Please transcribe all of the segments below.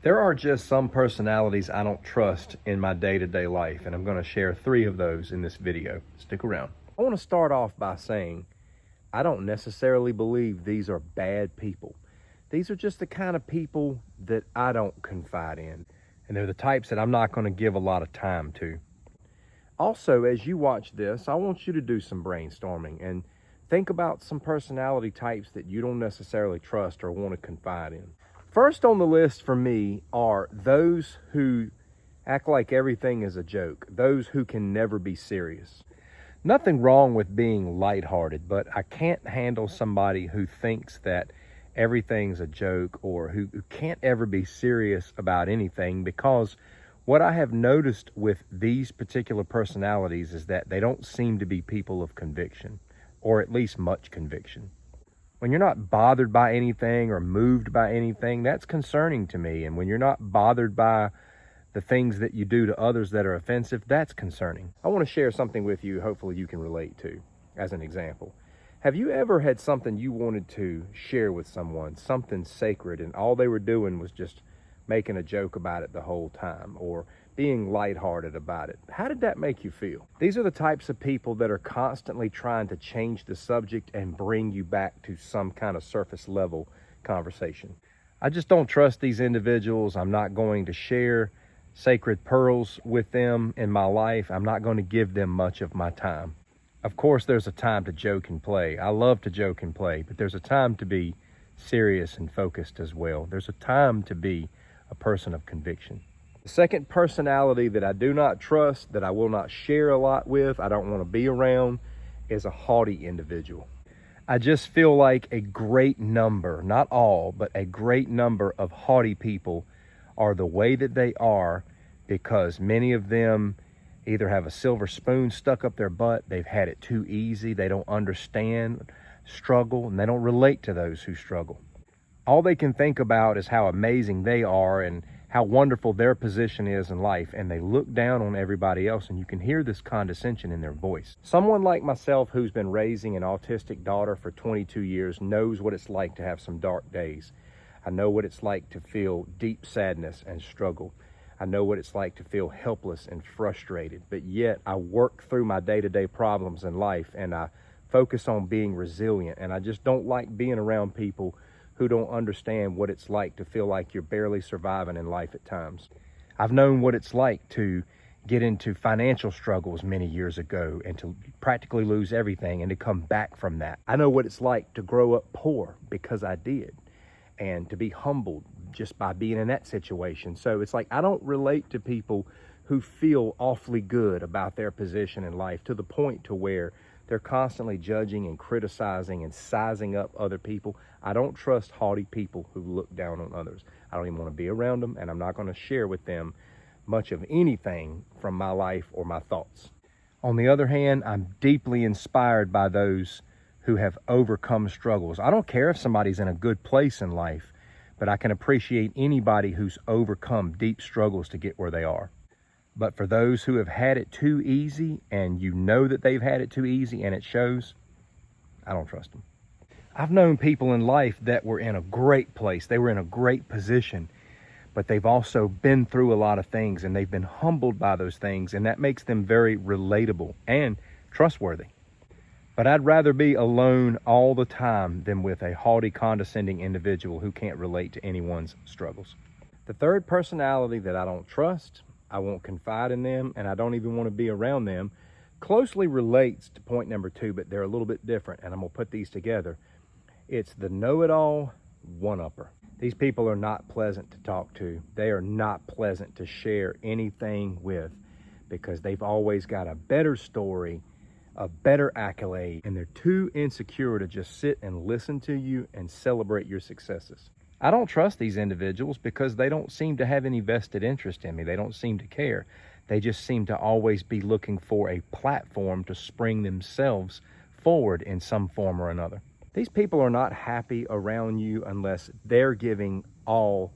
There are just some personalities I don't trust in my day-to-day life, and I'm going to share 3 of those in this video. Stick around. I want to start off by saying I don't necessarily believe these are bad people. These are just the kind of people that I don't confide in, and they're the types that I'm not going to give a lot of time to. Also, as you watch this, I want you to do some brainstorming and think about some personality types that you don't necessarily trust or want to confide in. First on the list for me are those who act like everything is a joke, those who can never be serious. Nothing wrong with being lighthearted, but I can't handle somebody who thinks that everything's a joke or who can't ever be serious about anything, because what I have noticed with these particular personalities is that they don't seem to be people of conviction, or at least much conviction. When you're not bothered by anything or moved by anything, that's concerning to me. And when you're not bothered by the things that you do to others that are offensive, that's concerning. I want to share something with you hopefully you can relate to as an example. Have you ever had something you wanted to share with someone, something sacred, and all they were doing was just making a joke about it the whole time, or being lighthearted about it? How did that make you feel? These are the types of people that are constantly trying to change the subject and bring you back to some kind of surface level conversation. I just don't trust these individuals. I'm not going to share sacred pearls with them in my life. I'm not going to give them much of my time. Of course, there's a time to joke and play. I love to joke and play, but there's a time to be serious and focused as well. There's a time to be a person of conviction. The second personality that I do not trust, that I will not share a lot with, I don't want to be around, is a haughty individual. I just feel like a great number, not all, but a great number of haughty people are the way that they are because many of them either have a silver spoon stuck up their butt, they've had it too easy, they don't understand struggle, and they don't relate to those who struggle. All they can think about is how amazing they are and how wonderful their position is in life, and they look down on everybody else, and you can hear this condescension in their voice. Someone like myself who's been raising an autistic daughter for 22 years knows what it's like to have some dark days. I know what it's like to feel deep sadness and struggle. I know what it's like to feel helpless and frustrated, but yet I work through my day-to-day problems in life, and I focus on being resilient, and I just don't like being around people who don't understand what it's like to feel like you're barely surviving in life at times. I've known what it's like to get into financial struggles many years ago and to practically lose everything and to come back from that. I know what it's like to grow up poor because I did, and to be humbled just by being in that situation. So it's like I don't relate to people who feel awfully good about their position in life to the point to where they're constantly judging and criticizing and sizing up other people. I don't trust haughty people who look down on others. I don't even want to be around them, and I'm not going to share with them much of anything from my life or my thoughts. On the other hand, I'm deeply inspired by those who have overcome struggles. I don't care if somebody's in a good place in life, but I can appreciate anybody who's overcome deep struggles to get where they are. But for those who have had it too easy, and you know that they've had it too easy and it shows, I don't trust them. I've known people in life that were in a great place. They were in a great position, but they've also been through a lot of things, and they've been humbled by those things, and that makes them very relatable and trustworthy. But I'd rather be alone all the time than with a haughty, condescending individual who can't relate to anyone's struggles. The third personality that I don't trust, I won't confide in them, and I don't even want to be around them, closely relates to point number 2, but they're a little bit different, and I'm going to put these together. It's the know-it-all one-upper. These people are not pleasant to talk to. They are not pleasant to share anything with because they've always got a better story, a better accolade, and they're too insecure to just sit and listen to you and celebrate your successes. I don't trust these individuals because they don't seem to have any vested interest in me. They don't seem to care. They just seem to always be looking for a platform to spring themselves forward in some form or another. These people are not happy around you unless they're giving all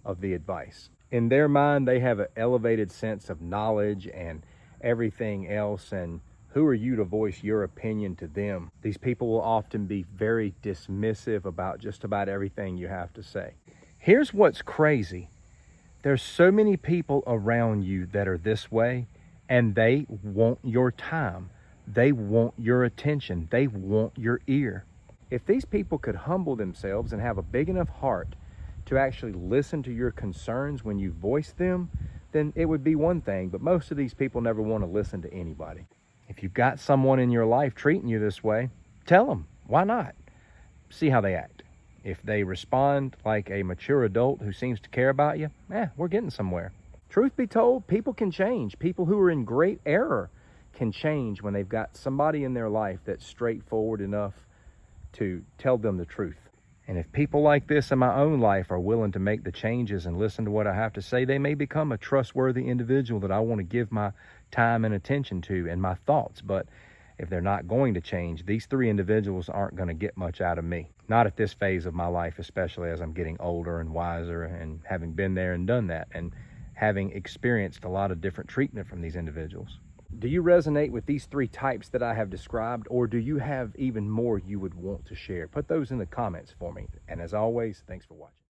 of the advice. In their mind, they have an elevated sense of knowledge and everything else, and who are you to voice your opinion to them? These people will often be very dismissive about just about everything you have to say. Here's what's crazy. There's so many people around you that are this way, and they want your time. They want your attention. They want your ear. If these people could humble themselves and have a big enough heart to actually listen to your concerns when you voice them, then it would be one thing, but most of these people never want to listen to anybody. If you've got someone in your life treating you this way, tell them. Why not? See how they act. If they respond like a mature adult who seems to care about you, we're getting somewhere. Truth be told, people can change. People who are in great error can change when they've got somebody in their life that's straightforward enough to tell them the truth. And if people like this in my own life are willing to make the changes and listen to what I have to say, they may become a trustworthy individual that I want to give my time and attention to and my thoughts. But if they're not going to change, these three individuals aren't going to get much out of me. Not at this phase of my life, especially as I'm getting older and wiser and having been there and done that and having experienced a lot of different treatment from these individuals. Do you resonate with these three types that I have described, or do you have even more you would want to share? Put those in the comments for me. And as always, thanks for watching.